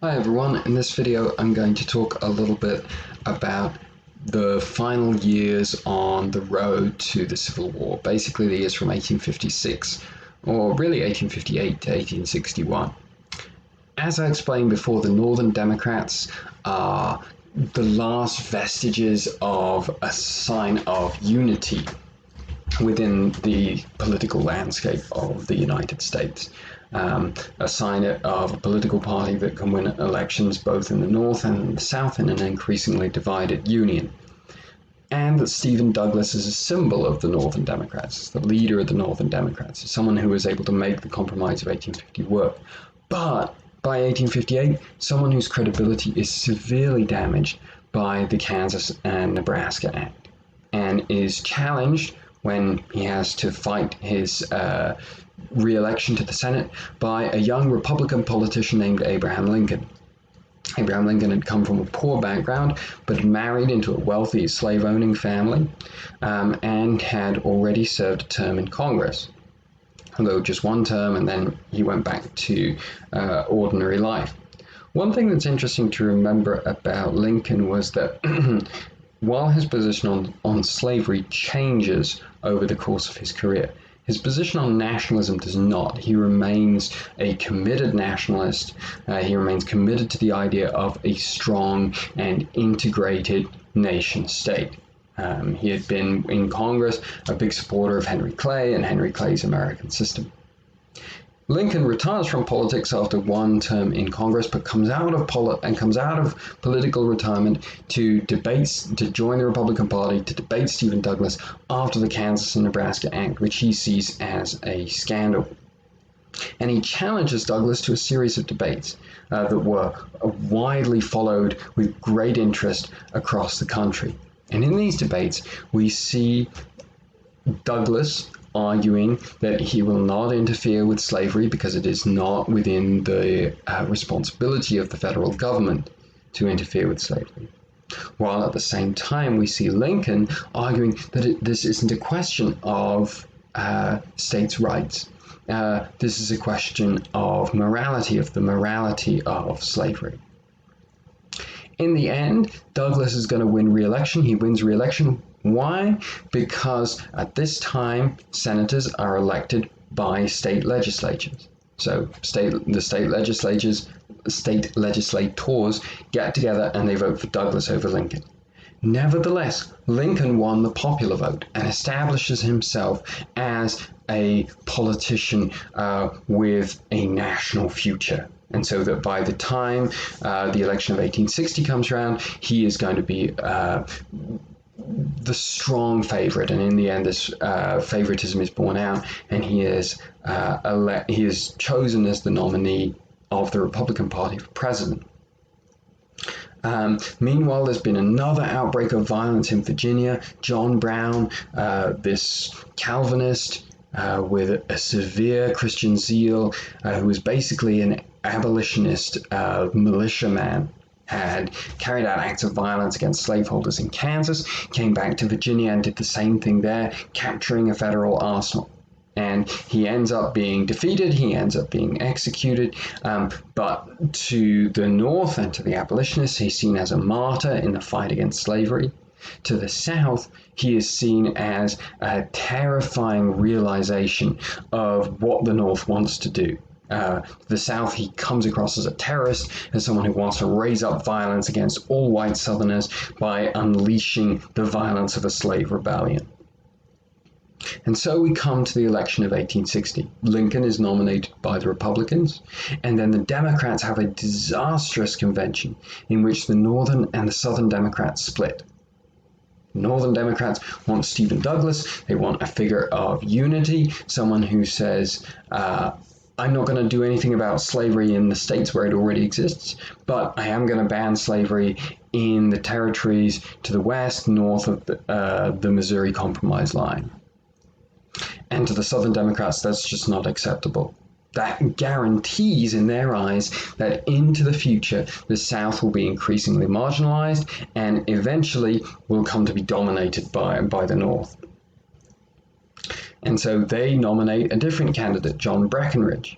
Hi everyone, in this video I'm going to talk a little bit about the final years on the road to the Civil War, basically the years from 1856, or really 1858 to 1861. As I explained before, the Northern Democrats are the last vestiges of a sign of unity within the political landscape of the United States. A sign of a political party that can win elections both in the North and the South in an increasingly divided Union. And that Stephen Douglas is a symbol of the Northern Democrats, the leader of the Northern Democrats, someone who was able to make the Compromise of 1850 work. But by 1858, someone whose credibility is severely damaged by the Kansas and Nebraska Act and is challenged when he has to fight his re-election to the Senate by a young Republican politician named Abraham Lincoln. Abraham Lincoln had come from a poor background, but married into a wealthy slave-owning family, and had already served a term in Congress, although just one term, and then he went back to ordinary life. One thing that's interesting to remember about Lincoln was that while his position on slavery changes over the course of his career, his position on nationalism does not. He remains a committed nationalist. He remains committed to the idea of a strong and integrated nation state. He had been in Congress a big supporter of Henry Clay and Henry Clay's American system. Lincoln retires from politics after one term in Congress, but comes out of political retirement to join the Republican Party to debate Stephen Douglas after the Kansas and Nebraska Act, which he sees as a scandal. And he challenges Douglas to a series of debates that were widely followed with great interest across the country. And in these debates, we see Douglas arguing that he will not interfere with slavery because it is not within the responsibility of the federal government to interfere with slavery. While at the same time we see Lincoln arguing that this isn't a question of states' rights. This is a question of morality, of the morality of slavery. In the end, Douglas is going to win re-election. He wins re-election. Why? Because at this time, senators are elected by state legislatures. So the state legislators get together and they vote for Douglas over Lincoln. Nevertheless, Lincoln won the popular vote and establishes himself as a politician with a national future. And so that by the time the election of 1860 comes around, he is going to be the strong favorite, and in the end, this favoritism is borne out, and he is chosen as the nominee of the Republican Party for president. Meanwhile, there's been another outbreak of violence in Virginia. John Brown, this Calvinist with a severe Christian zeal, who was basically an abolitionist militiaman, had carried out acts of violence against slaveholders in Kansas, came back to Virginia and did the same thing there, capturing a federal arsenal. And he ends up being defeated, he ends up being executed, but to the North and to the abolitionists, he's seen as a martyr in the fight against slavery. To the South, he is seen as a terrifying realization of what the North wants to do. The South, he comes across as a terrorist, as someone who wants to raise up violence against all white Southerners by unleashing the violence of a slave rebellion. And so we come to the election of 1860. Lincoln is nominated by the Republicans, and then the Democrats have a disastrous convention in which the Northern and the Southern Democrats split. The Northern Democrats want Stephen Douglas. They want a figure of unity, someone who says, I'm not going to do anything about slavery in the states where it already exists, but I am going to ban slavery in the territories to the west, north of the Missouri Compromise line. And to the Southern Democrats, that's just not acceptable. That guarantees, in their eyes, that into the future, the South will be increasingly marginalized and eventually will come to be dominated by the North. And so they nominate a different candidate, John Breckinridge.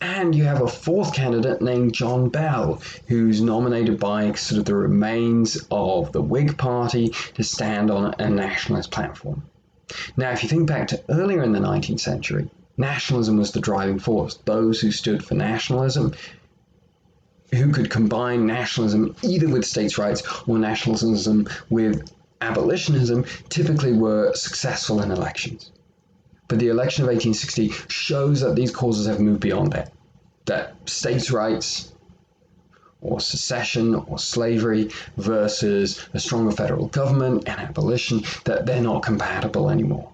And you have a fourth candidate named John Bell, who's nominated by sort of the remains of the Whig Party to stand on a nationalist platform. Now, if you think back to earlier in the 19th century, nationalism was the driving force. Those who stood for nationalism, who could combine nationalism either with states' rights or nationalism with abolitionism, typically were successful in elections. But the election of 1860 shows that these causes have moved beyond that states' rights or secession or slavery versus a stronger federal government and abolition, that they're not compatible anymore.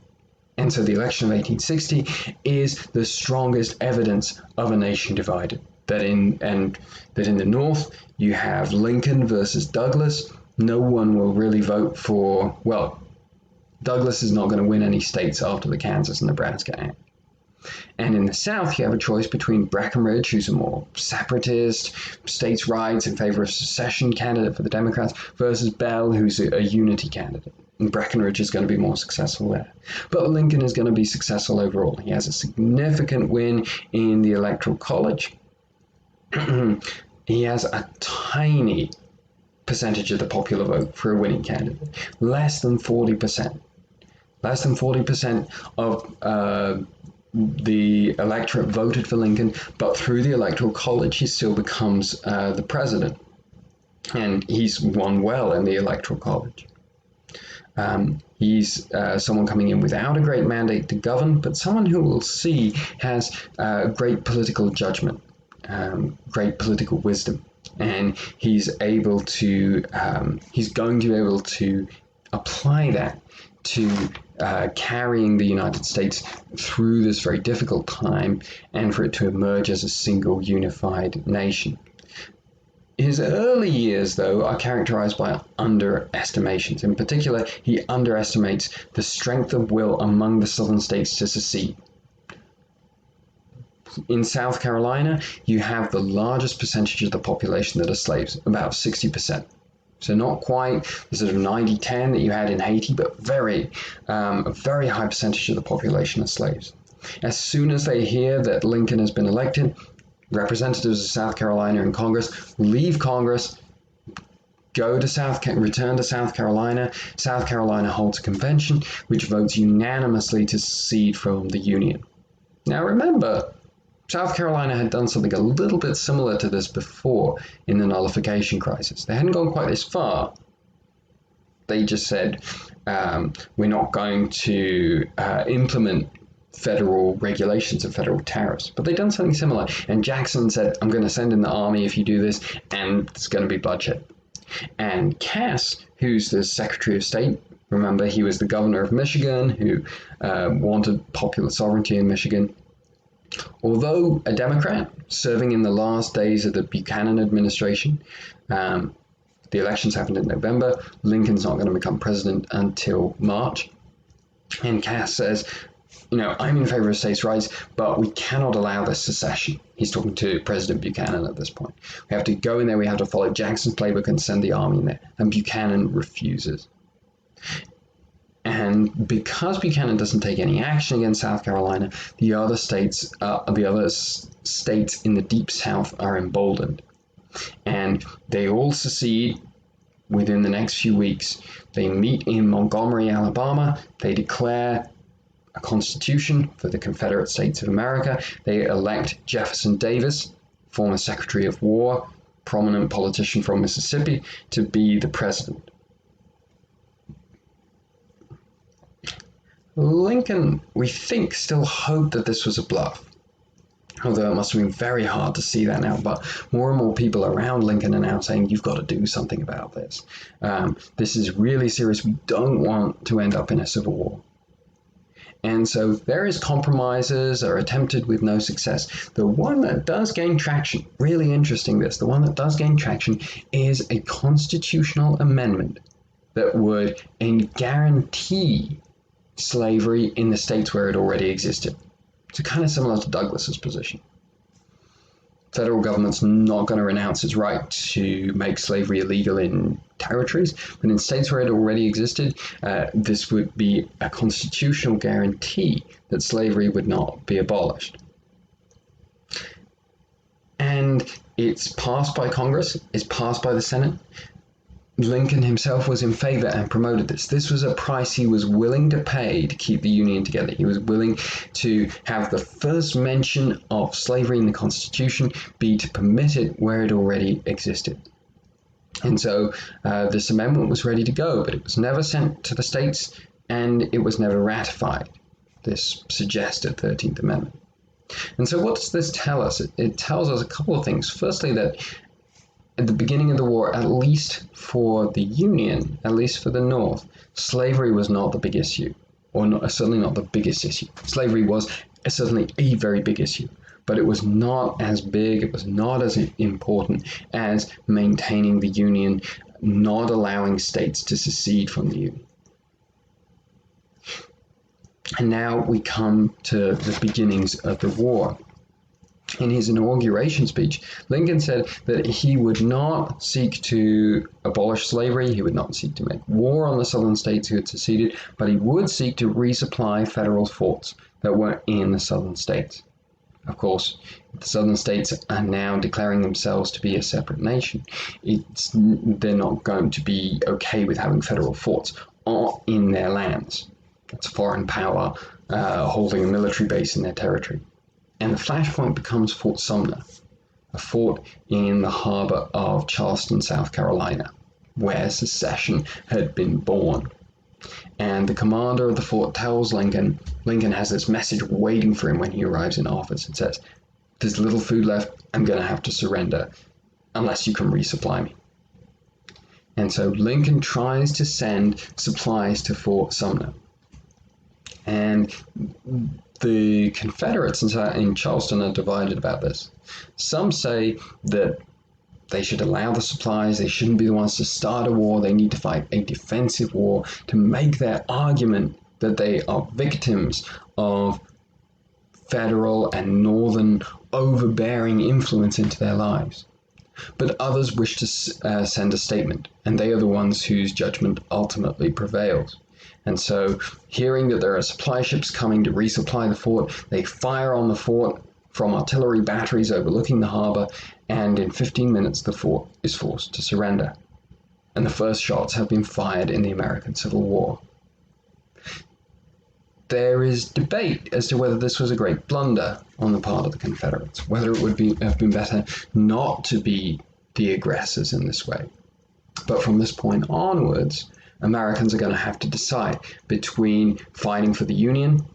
And so the election of 1860 is the strongest evidence of a nation divided. That in the North, you have Lincoln versus Douglas. No one will really vote for, well, Douglas is not going to win any states after the Kansas and Nebraska Act. And in the South, you have a choice between Breckinridge, who's a more separatist, states' rights in favor of secession candidate for the Democrats, versus Bell, who's a unity candidate. And Breckinridge is going to be more successful there. But Lincoln is going to be successful overall. He has a significant win in the Electoral College. He has a tiny percentage of the popular vote for a winning candidate, less than 40%. Less than 40% of the electorate voted for Lincoln, but through the Electoral College, he still becomes the president. And he's won well in the Electoral College. He's someone coming in without a great mandate to govern, but someone who we'll see has great political judgment. Great political wisdom, and he's going to be able to apply that to carrying the United States through this very difficult time and for it to emerge as a single unified nation. His early years, though, are characterized by underestimations. In particular, he underestimates the strength of will among the southern states to secede. In South Carolina, you have the largest percentage of the population that are slaves, about 60%. So not quite the sort of 90-10 that you had in Haiti, but a very high percentage of the population are slaves. As soon as they hear that Lincoln has been elected, representatives of South Carolina in Congress leave Congress, return to South Carolina. South Carolina holds a convention which votes unanimously to secede from the Union. Now remember, South Carolina had done something a little bit similar to this before in the nullification crisis. They hadn't gone quite this far. They just said, we're not going to implement federal regulations and federal tariffs. But they'd done something similar. And Jackson said, I'm going to send in the army if you do this, and there's going to be bloodshed. And Cass, who's the Secretary of State, remember he was the governor of Michigan who wanted popular sovereignty in Michigan. Although a Democrat serving in the last days of the Buchanan administration, the elections happened in November, Lincoln's not going to become president until March. And Cass says, I'm in favor of states' rights, but we cannot allow this secession. He's talking to President Buchanan at this point. We have to go in there, we have to follow Jackson's playbook and send the army in there. And Buchanan refuses. And because Buchanan doesn't take any action against South Carolina, the other states in the Deep South are emboldened. And they all secede within the next few weeks. They meet in Montgomery, Alabama. They declare a constitution for the Confederate States of America. They elect Jefferson Davis, former Secretary of War, prominent politician from Mississippi, to be the president. Lincoln, we think, still hoped that this was a bluff, although it must have been very hard to see that now. But more and more people around Lincoln are now saying, you've got to do something about this. This is really serious. We don't want to end up in a civil war. And so various compromises are attempted with no success. The one that does gain traction, really interesting the one that does gain traction is a constitutional amendment that would guarantee slavery in the states where it already existed. So kind of similar to Douglas's position. Federal government's not going to renounce its right to make slavery illegal in territories, but in states where it already existed, this would be a constitutional guarantee that slavery would not be abolished. and it's passed by Congress, it's passed by the Senate. Lincoln himself was in favor and promoted this. This was a price he was willing to pay to keep the Union together. He was willing to have the first mention of slavery in the Constitution be to permit it where it already existed. And so this amendment was ready to go, but it was never sent to the states and it was never ratified, this suggested 13th Amendment. And so what does this tell us? It tells us a couple of things. Firstly, that at the beginning of the war, at least for the Union, at least for the North, slavery was not the big issue, or certainly not the biggest issue. Slavery was certainly a very big issue, but it was not as big, it was not as important as maintaining the Union, not allowing states to secede from the Union. And now we come to the beginnings of the war. In his inauguration speech, Lincoln said that he would not seek to abolish slavery, he would not seek to make war on the southern states who had seceded, but he would seek to resupply federal forts that were in the southern states. Of course, the southern states are now declaring themselves to be a separate nation. They're not going to be okay with having federal forts in their lands. It's a foreign power holding a military base in their territory. And the flashpoint becomes Fort Sumner, a fort in the harbor of Charleston, South Carolina, where secession had been born. And the commander of the fort tells Lincoln has this message waiting for him when he arrives in office. It says, "There's little food left, I'm going to have to surrender unless you can resupply me." And so Lincoln tries to send supplies to Fort Sumner. And the Confederates in Charleston are divided about this. Some say that they should allow the supplies, they shouldn't be the ones to start a war, they need to fight a defensive war to make their argument that they are victims of federal and northern overbearing influence into their lives. But others wish to send a statement, and they are the ones whose judgment ultimately prevails. And so, hearing that there are supply ships coming to resupply the fort, they fire on the fort from artillery batteries overlooking the harbor, and in 15 minutes the fort is forced to surrender. And the first shots have been fired in the American Civil War. There is debate as to whether this was a great blunder on the part of the Confederates, whether it would have been better not to be the aggressors in this way. But from this point onwards, Americans are going to have to decide between fighting for the Union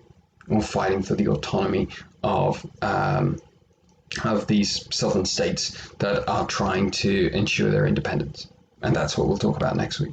or fighting for the autonomy of these southern states that are trying to ensure their independence. And that's what we'll talk about next week.